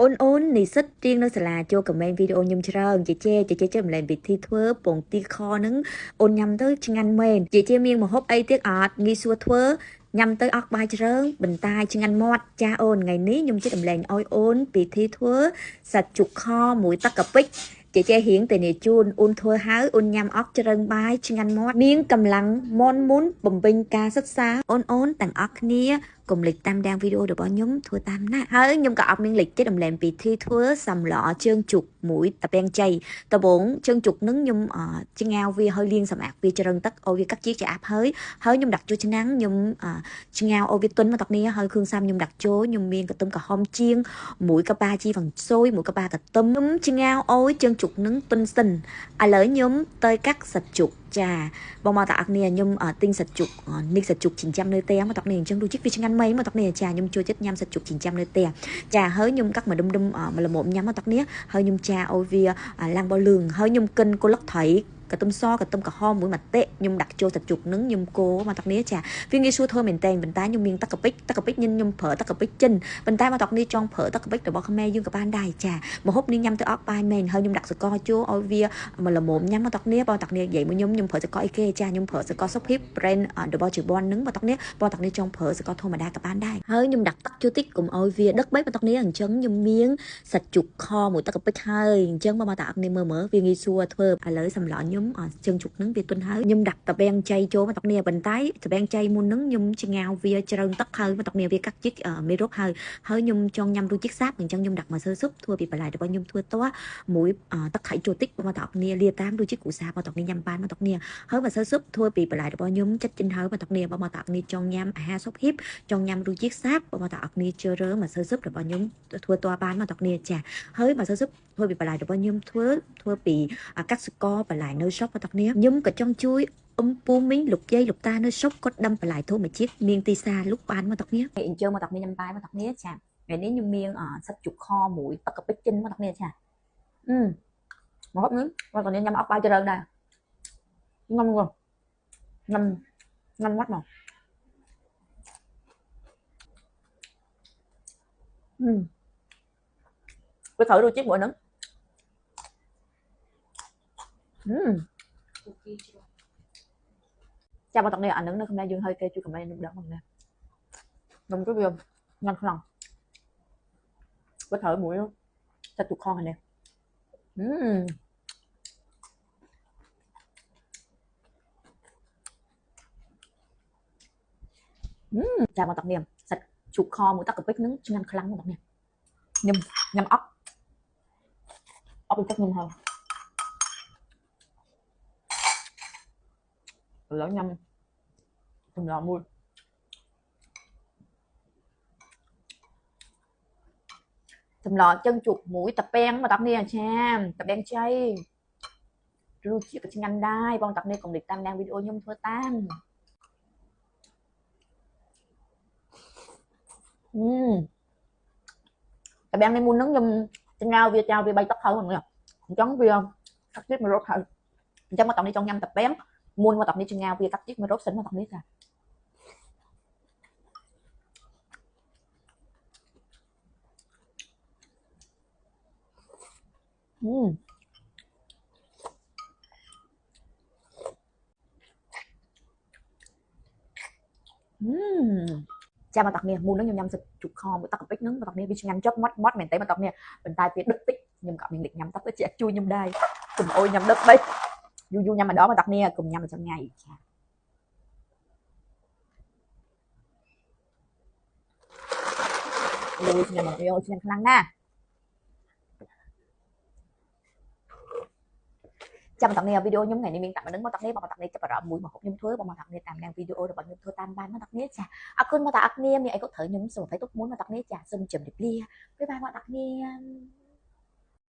អូននិស្សិតរៀងនៅសាលាចូលខមមិនវីដេអូខ្ញុំច្រើនចេះម្លែងវិធីធ្វើពងទាខហ្នឹងអូនញ៉ាំទៅឆ្ងាញ់មែនចេះមានម្ហូបអីទៀតអត់ងាយស្រួលធ្វើញ៉ាំទៅអស់ក្បាយច្រើនបន្តែឆ្ងាញ់មាត់ចាអូនថ្ងៃនេះខ្ញុំជិះតម្លែងឲ្យអូនពីធីធ្វើសាច់ជូកខមួយទឹកកាពិចចេះរៀងតែនេះជូនអូនធ្វើហើយអូនញ៉ាំអស់ច្រើនបាយឆ្ងាញ់មាត់មានកម្លាំងមន់មុនបំពេញការសិក្សាអូនទាំងអស់គ្នាកុំភ្លេចតាមដានវីដេអូរបស់ខ្ញុំធ្វើតាមណាហើយខ្ញុំក៏អត់មានលេចចិត្តអំលែងពីធីធ្វើសម្លជើងជុកមួយតាពាំងជ័យដំបងជើងជុកនឹងខ្ញុំឆ្ងាវវាហើយលាងសម្អាតវាច្រឹងទឹកឲ្យវាកាត់ជាឆ្អាប់ហើយខ្ញុំដាក់ចូលឆ្នាំងខ្ញុំឆ្ងាវឲ្យវាទន់មកតាគ្នាហើយគ្រឿងផ្សំខ្ញុំដាក់ចូលខ្ញុំមានកន្ទឹមក្រហមជាងមួយកបាជីវ៉ាន់ស៊ុយមួយកបាកន្ទឹមខ្ញុំឆ្ងាវឲ្យជើងជុកនឹងទន់សិនឥឡូវខ្ញុំទៅកាត់សាច់ជុកចាបងមកតាអរគ្នាខ្ញុំទិញសាច់ជុកនេះសាច់ជុកចិញ្ចឹមនៅផ្ទះមកតាគ្នាអញ្ចឹងរសជាតិវាឆ្ងាញ់មែនមកតាគ្នាចាខ្ញុំចូលចិត្តញ៉ាំសាច់ជុកចិញ្ចឹមនៅផ្ទះចាហើយខ្ញុំកាត់មកដុំមកល្មមញ៉ាំមកតាគ្នាហើយខ្ញុំចាឲ្យវាឡើងបលឿងហើយខ្ញុំកិនកុលឹកត្រីកន្ទឹមសកន្ទឹមក្រហមមួយម៉ាតេខ្ញុំដាក់ចូលសាច់ជុកនឹងខ្ញុំកូរមកតាគ្នាចាវាងាយស្រួលធ្វើមែនតើប៉ុន្តែខ្ញុំមានទឹកកាពិចខ្ញុំប្រើទឹកកាពិចចិនប៉ុន្តែមកតាគ្នាចង់ប្រើទឹកកាពិចរបស់ខ្មែរយើងក៏បានដែរចាម្ហូបនេះញ៉ាំទៅអត់បាយមែនហើយខ្ញុំដាក់ស្ករចូលឲ្យវាមកល្មមញ៉ាំមកតាគ្នាបងតាគ្នានិយាយមកខ្ញុំប្រើស្ករអីគេចាខ្ញុំប្រើស្ករសុភីប brand របស់ជប៉ុននឹងបងតាគ្នាចង់ប្រើស្ករធម្មតាក៏បានដែរហើយខ្ញុំដាក់ទឹកចូលតិចកុំឲ្យវាដឹកបីបងតាគ្នាអញ្ចឹងខ្ញុំមានសាច់ជុកខមួយទឹកកាពិចហើយអញ្ចឹងបងតាគ្នាមើលវាងាយស្រួលធ្វើឥឡូវសម្លខ្ញុំជើងជុកនឹងវាទុនហើយខ្ញុំដាក់តាពាំងចៃចូលមកតាគ្នាប៉ុន្តែតាពាំងចៃមុននឹងខ្ញុំឆ្ងាវវាច្រើងទឹកហើយមកតាគ្នាវាកាត់ជីកមេរោគហើយខ្ញុំចង់ញ៉ាំរសជាតិសាបអញ្ចឹងខ្ញុំដាក់ម្សៅស៊ុបធ្វើពីបន្លែរបស់ខ្ញុំធ្វើតោះមួយទឹកខៃចូលតិចមកតាគ្នាលាតាមរសជាតិគ្រួសារមកតាគ្នាញ៉ាំបានមកតាគ្នាហើយម្សៅស៊ុបធ្វើពីបន្លែរបស់ខ្ញុំចិត្តចិនហើយមកតាគ្នាមកតាគ្នាចង់ញ៉ាំអាហារស៊ុបហ៊ីបចង់ញ៉ាំរសជាតិសាបមកតាគ្នាជឿរើម្សៅស៊ុបរបស់ខ្ញុំធ្វើតោះបានមកតាគ្នាចាហើយម្សៅស៊ុបធ្វើពីបន្លែរបស់ខ្ញុំធ្វើពីកាត់សកលបន្លែនៅស្រុកមកតាគ្នាខ្ញុំក៏ចង់ជួយពូមីងលោកយាយលោកតានៅស្រុកគាត់ដាំបន្លែធម្មជាតិមានទីសាលុកបានមកតាគ្នាអញ្ចឹងមកតាគ្នាញ៉ាំបាយមកតាគ្នាចាថ្ងៃនេះខ្ញុំមានសាច់ជុកខមួយទឹកកាពិចចិនមកតាគ្នាចាមកហូបនេះមកតាគ្នាញ៉ាំអត់បាយច្រើនដែរញ៉ាំញ៉ាំមាត់មកវាត្រូវរសជាតិមួយហ្នឹងចាំមកតាគ្នាអានឹងនៅក្នុងយើងហើយគេជួយកំណែនឹងដឹងមកណាខ្ញុំក៏វាញ៉ាំខ្លាំងវាត្រូវមួយសាច់ជុកខនេះចាំមកតាគ្នាសាច់ជុកខមួយទឹកកាពិចនឹងឆ្ងាញ់ខ្លាំងមកតាគ្នាខ្ញុំញ៉ាំអត់ពីទឹកខ្ញុំហើយឥឡូវញ៉ាំសម្លមួយសម្លជើងជុកមួយតាពាំងមកតាគ្នាចាតាពាំងចៃរសជាតិក៏ឆ្ងាញ់ដែរបងតាគ្នាកុំភ្លេចតាមដានវីដេអូខ្ញុំធ្វើតាមតាពាំងនេះមុនហ្នឹងខ្ញុំឆ្ងាវវាចោលវា3ទឹកហើយហ្នឹងអញ្ចឹងវាកាត់ជាតិ1រត់ហើយអញ្ចឹងមកតាគ្នាចង់ញ៉ាំតាពាំងមុនមកតាគ្នាឆ្ងាវវាកាត់ជាតិ1រត់សិនមកតាគ្នាចាចាំមកតាគ្នាមុនហ្នឹងខ្ញុំញ៉ាំសាច់ជុកខមួយទឹកកាពិចហ្នឹងមកតាគ្នាវាឆ្ងាញ់ចុកមាត់មែនតើមកតាគ្នាប៉ុន្តែវាដឹកតិចខ្ញុំក៏មានលេចញ៉ាំទឹកទៅជាជួយខ្ញុំដែរកុំអុយញ៉ាំដឹកបីយូរញ៉ាំម្ដងមកតាគ្នាកុំញ៉ាំមួយថ្ងៃចាលុយញ៉ាំមកយកឆ្ងាញ់ខ្លាំងណាស់ចាំតាគ្នាវីដេអូខ្ញុំថ្ងៃនេះមានតែប៉ុណ្្នឹងមកតាគ្នាបងតាគ្នាចាប់អារម្មណ៍មួយមកខ្ញុំធ្វើបងតាគ្នាតាមដានវីដេអូរបស់ខ្ញុំធ្វើតាមបានមកតាគ្នាចាអរគុណមកតាគ្នាមានអីក៏ត្រូវខ្ញុំសូមអភ័យទោសមួយមកតាគ្នាចាសូមជម្រាបលាបាយបាយមកតាគ្នា